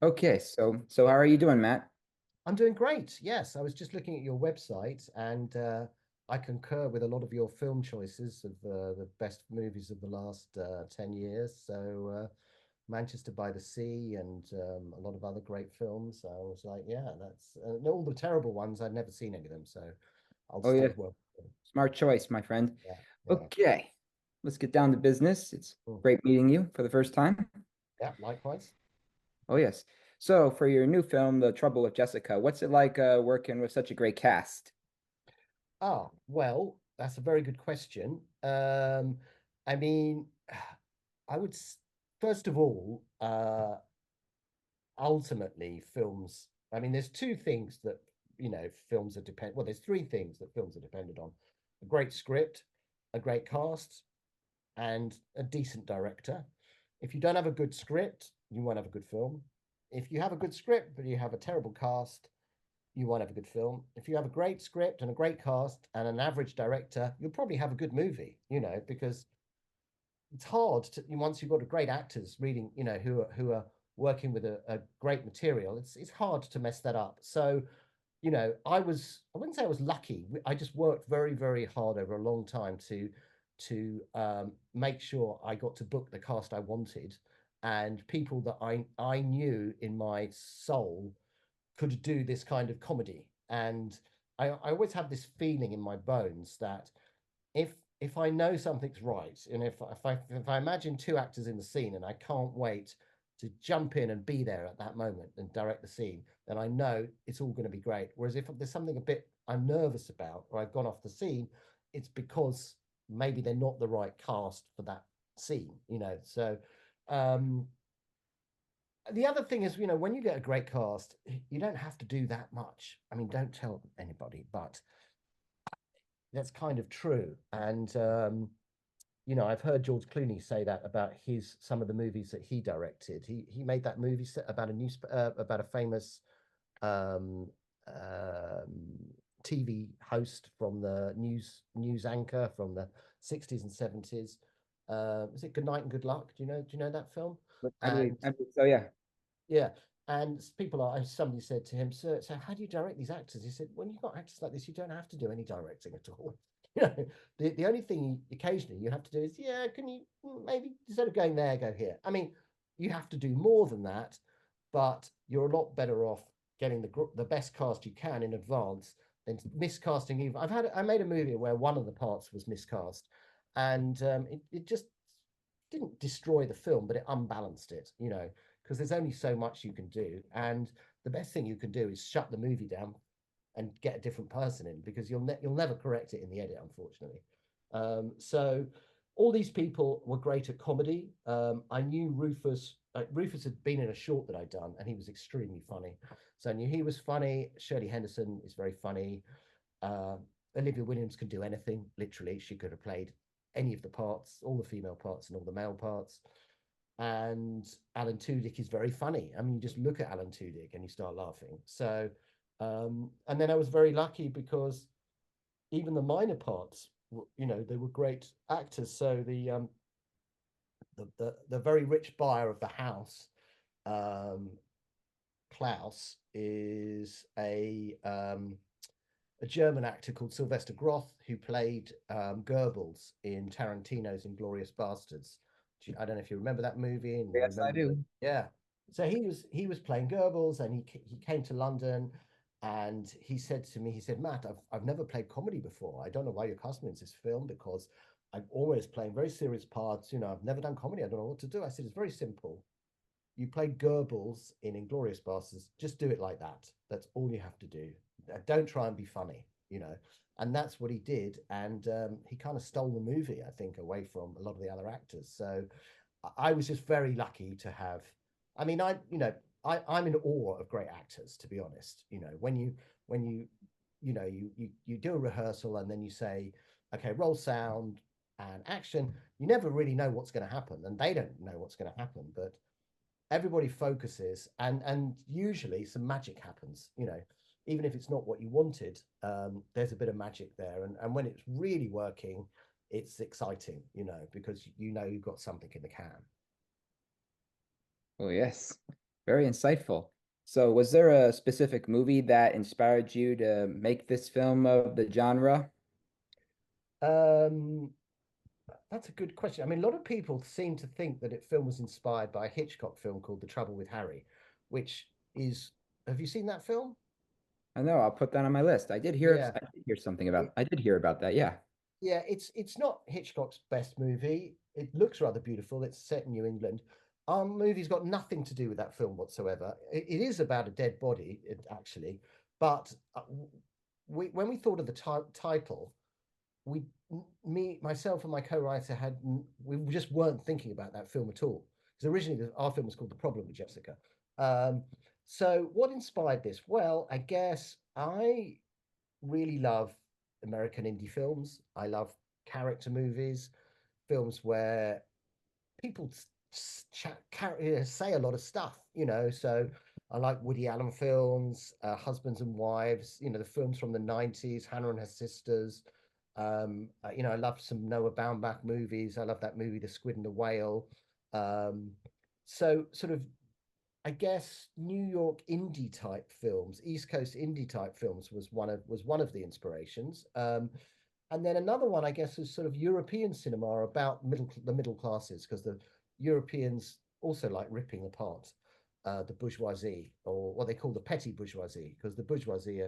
Okay, so how are you doing, Matt? I'm doing great. Yes, I was just looking at your website and I concur with a lot of your film choices of the best movies of the last 10 years. Manchester by the Sea and a lot of other great films. I was like, yeah, that's all the terrible ones. I've never seen any of them, so I'll Oh yeah, stick well. smart choice, my friend. Yeah, yeah. Okay, let's get down to business. It's Mm. great meeting you for the first time. Yeah, likewise. Oh yes. So for your new film, The Trouble with Jessica, what's it like working with such a great cast? Well, that's a very good question. I mean, I would, first of all, ultimately films, I mean, there's two things that, films are depend, well, there's three things that films are dependent on: a great script, a great cast, and a decent director. If you don't have a good script, you won't have a good film. If you have a good script but you have a terrible cast, you won't have a good film. If you have a great script and a great cast and an average director, you'll probably have a good movie, because it's hard to, once you've got a great actors reading, who are working with a great material, it's hard to mess that up. So, I wouldn't say I was lucky. I just worked very, very hard over a long time to make sure I got to book the cast I wanted and people that I knew in my soul could do this kind of comedy. And I always have this feeling in my bones that if I know something's right, and if I imagine two actors in the scene and I can't wait to jump in and be there at that moment and direct the scene, then I know it's all going to be great. Whereas if there's something a bit I'm nervous about or I've gone off the scene, it's because maybe they're not the right cast for that scene. So um the other thing is, when you get a great cast, you don't have to do that much. I mean, don't tell anybody, but that's kind of true. And I've heard George Clooney say that about his some of the movies that he directed. He made that movie about about a famous um, TV host from the news anchor from the 60s and 70s. Was it Good Night and Good Luck? Do you know that film? But And I believe so, yeah. yeah. And somebody said to him, so how do you direct these actors? He said, when you've got actors like this, you don't have to do any directing at all. The only thing occasionally you have to do is, yeah, can you maybe instead of going there, go here? I mean, you have to do more than that, but you're a lot better off getting the best cast you can in advance than miscasting. Even I made a movie where one of the parts was miscast, and it just didn't destroy the film, but it unbalanced it, because there's only so much you can do. And the best thing you can do is shut the movie down and get a different person in because you'll never correct it in the edit, unfortunately. So all these people were great at comedy. I knew Rufus. Rufus had been in a short that I'd done, and he was extremely funny. So I knew he was funny. Shirley Henderson is very funny. Uh, Olivia Williams can do anything. Literally, she could have played any of the parts, all the female parts and all the male parts. And Alan Tudyk is very funny. I mean, you just look at Alan Tudyk and you start laughing. And then I was very lucky because even the minor parts, they were great actors. So the very rich buyer of the house, um, Klaus, is a German actor called Sylvester Groth who played Goebbels in Tarantino's Inglorious Bastards. I don't know if you remember that movie and you Yes, I remember do. yeah. So he was playing Goebbels and he came to London and he said to me, he said, Matt, I've never played comedy before. I don't know why you're casting me in this film because I'm always playing very serious parts. I've never done comedy. I don't know what to do. I said, it's very simple. You play Goebbels in Inglorious Bastards. Just do it like that. That's all you have to do. Don't try and be funny. And that's what he did. And he kind of stole the movie, I think, away from a lot of the other actors. So I was just very lucky to have. I mean, I'm in awe of great actors, to be honest. When you do a rehearsal and then you say, okay, roll sound and action, you never really know what's going to happen, and they don't know what's going to happen, but everybody focuses and usually some magic happens, even if it's not what you wanted. There's a bit of magic there, and when it's really working, it's exciting, because you've got something in the can. Oh yes. Very insightful. So, was there a specific movie that inspired you to make this film of the genre? Um, that's a good question. I mean, a lot of people seem to think that film was inspired by a Hitchcock film called The Trouble with Harry, which is, have you seen that film? I know, I'll put that on my list. Yeah. I did hear something It, about, I did hear about that. Yeah. yeah, it's not Hitchcock's best movie. It looks rather beautiful. It's set in New England. Our movie's got nothing to do with that film whatsoever. It is about a dead body, actually, but when we thought of the title, we me myself and my co-writer we just weren't thinking about that film at all, because originally our film was called The Problem with Jessica. um so what inspired this? Well, I guess I really love American indie films. I love character movies, films where people say a lot of stuff, So I like Woody Allen films, Husbands and Wives, the films from the 90s, Hannah and Her Sisters. I love some Noah Baumbach movies. I love that movie, The Squid and the Whale. Um, so sort of, I guess New York indie type films, East Coast indie type films was one of the inspirations. And then another one, I guess, is sort of European cinema about the middle classes, because the Europeans also like ripping apart the bourgeoisie, or what they call the petty bourgeoisie, because the bourgeoisie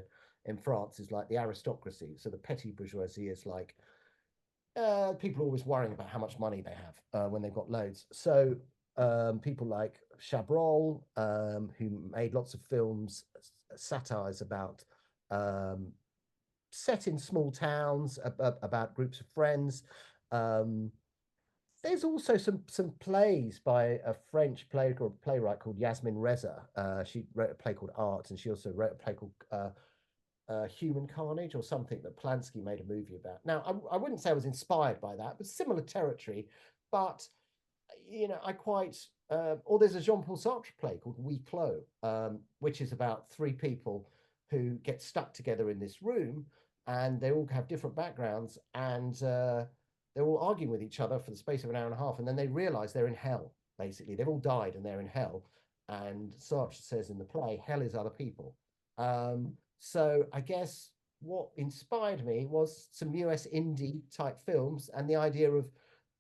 in France is like the aristocracy. So the petty bourgeoisie is like people are always worrying about how much money they have when they've got loads. So people like Chabrol, who made lots of films, satires about um, set in small towns, about groups of friends. Um, there's also some plays by a French playwright called Yasmin Reza. She wrote a play called Art, and she also wrote a play called Human Carnage, or something, that Polanski made a movie about. Now, I wouldn't say I was inspired by that, but similar territory. But I quite. Or there's a Jean-Paul Sartre play called Huis Clos, which is about three people who get stuck together in this room, and they all have different backgrounds, and they're all arguing with each other for the space of an hour and a half, and then they realize they're in hell. Basically, they've all died and they're in hell. And Sartre says in the play, hell is other people. So I guess what inspired me was some US indie type films, and the idea of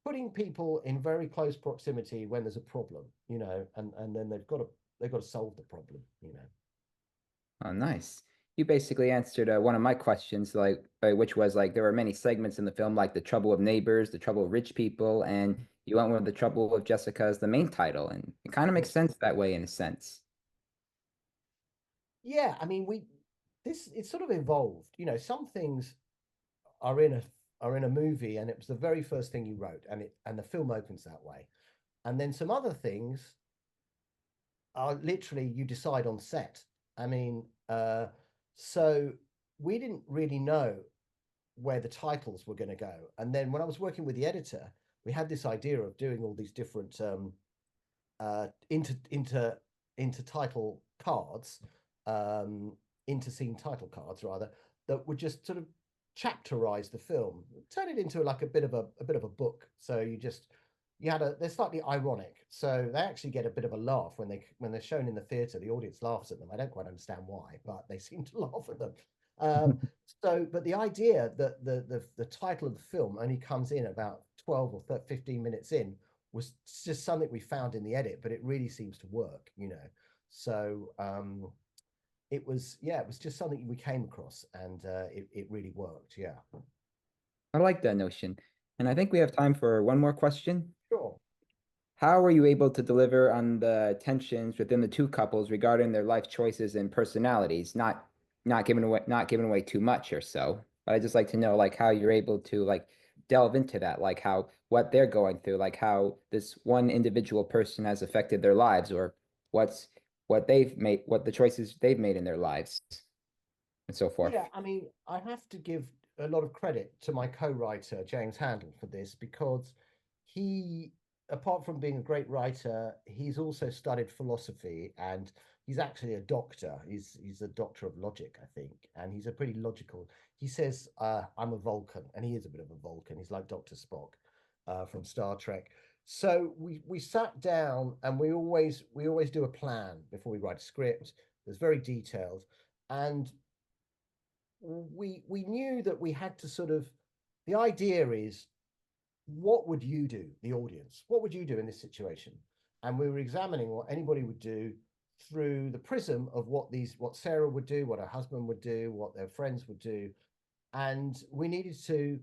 putting people in very close proximity when there's a problem, and then they've got to solve the problem. Oh, nice. You basically answered one of my questions, which was like there were many segments in the film, like the trouble of neighbors, the trouble of rich people, and you went with the trouble of Jessica as the main title, and it kind of makes sense that way in a sense. Yeah, I mean, it's sort of evolved. Some things are in a movie, and it was the very first thing you wrote, and the film opens that way. And then some other things are literally you decide on set. I mean, so we didn't really know where the titles were going to go. And then when I was working with the editor, we had this idea of doing all these different into title cards, um, into scene title cards rather, that would just sort of chapterize the film, turn it into like a bit of a book. So they're slightly ironic, so they actually get a bit of a laugh when they're shown in the theater. The audience laughs at them. I don't quite understand why, but they seem to laugh at them. Um, but the idea that the title of the film only comes in about 12 or 15 minutes in was just something we found in the edit, but it really seems to work. So it was just something we came across, and it really worked. Yeah. I like that notion. And I think we have time for one more question. Sure. How were you able to deliver on the tensions within the two couples regarding their life choices and personalities, not giving away too much or so? But I'd just like to know like how you're able to like delve into that, like how what they're going through, like how this one individual person has affected their lives, or what's what the choices they've made in their lives, and so Yeah, forth. I mean, I have to give a lot of credit to my co-writer, James Handel, for this, because he, apart from being a great writer, he's also studied philosophy, and he's actually a doctor. He's a doctor of logic, I think, and he's a pretty logical. He says, I'm a Vulcan, and he is a bit of a Vulcan. He's like Dr. Spock from Star Trek. So we sat down and we always do a plan before we write a script. It's very detailed, and we knew that we had to sort of, the idea is, what would you do, the audience? What would you do in this situation? And we were examining what anybody would do through the prism of what Sarah would do, what her husband would do, what their friends would do. And we needed to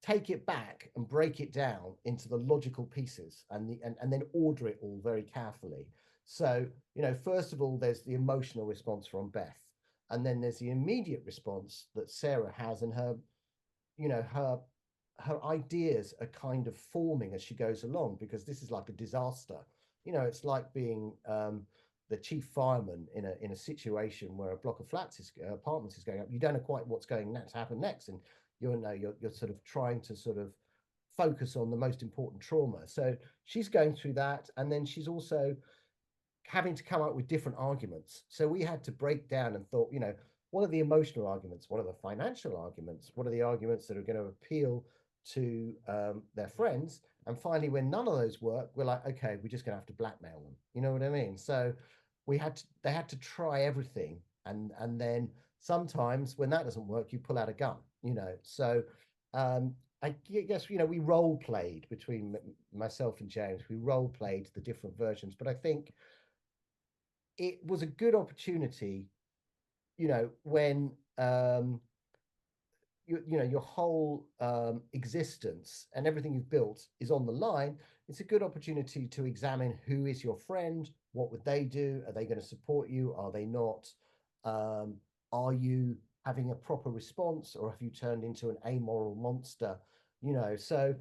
take it back and break it down into the logical pieces and then order it all very carefully. So, first of all, there's the emotional response from Beth. And then there's the immediate response that Sarah has, and her, you know, her ideas are kind of forming as she goes along, because this is like a disaster. It's like being the chief fireman in a situation where a block of apartments is going up. You don't know quite what's going to happen next, and you're sort of trying to sort of focus on the most important trauma. So she's going through that, and then she's also having to come up with different arguments. So we had to break down and thought, what are the emotional arguments? What are the financial arguments? What are the arguments that are going to appeal to their friends? And finally, when none of those work, we're like, okay, we're just going to have to blackmail them. You know what I mean? So they had to try everything, and then sometimes when that doesn't work, you pull out a gun. So I guess we role played between myself and James. We role played the different versions, but I think it was a good opportunity, when your whole existence and everything you've built is on the line. It's a good opportunity to examine who is your friend, what would they do, are they going to support you, are they not, are you having a proper response, or have you turned into an amoral monster? So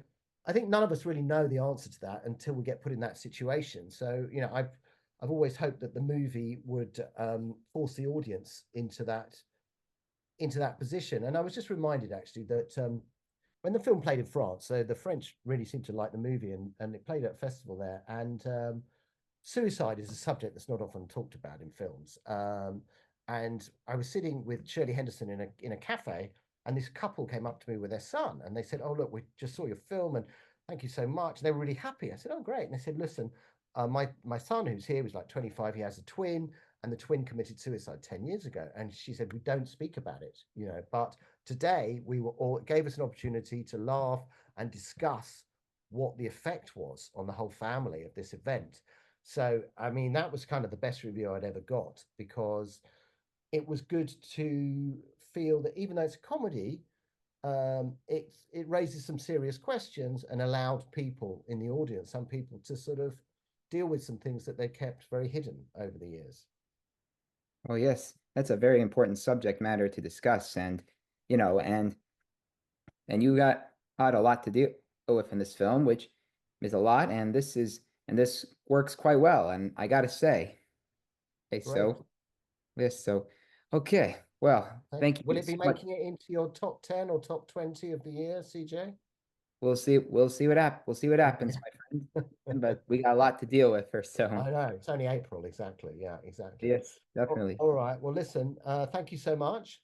I think none of us really know the answer to that until we get put in that situation. So I've always hoped that the movie would force the audience into that position. And I was just reminded, actually, that when the film played in France, so the French really seemed to like the movie, and it played at a festival there. And suicide is a subject that's not often talked about in films. And I was sitting with Shirley Henderson in a cafe, and this couple came up to me with their son, and they said, "Oh, look, we just saw your film, and thank you so much." And they were really happy. I said, "Oh, great." And they said, "Listen, my son, who's here, was like 25. He has a twin, and the twin committed suicide 10 years ago." And she said, "We don't speak about it, but today it gave us an opportunity to laugh and discuss what the effect was on the whole family of this event." So, I mean, that was kind of the best review I'd ever got, because it was good to feel that even though it's a comedy, it raises some serious questions and allowed people in the audience, some people, to sort of deal with some things that they kept very hidden over the years. Well, yes, that's a very important subject matter to discuss, and you know, and you got had a lot to deal with in this film, which is a lot, and this works quite well. And I gotta say, okay, Great. so okay, well, thank Will you it be so much. making it into your top 10 or top 20 of the year, CJ? We'll see what happens, my friend. But we got a lot to deal with first, so I know, it's only April, exactly. Yeah, exactly. yes, definitely. All right. Well, listen, thank you so much.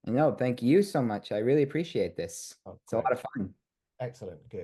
No, thank you so much. I really appreciate this. Oh, It's a lot great. of fun. Excellent. Good.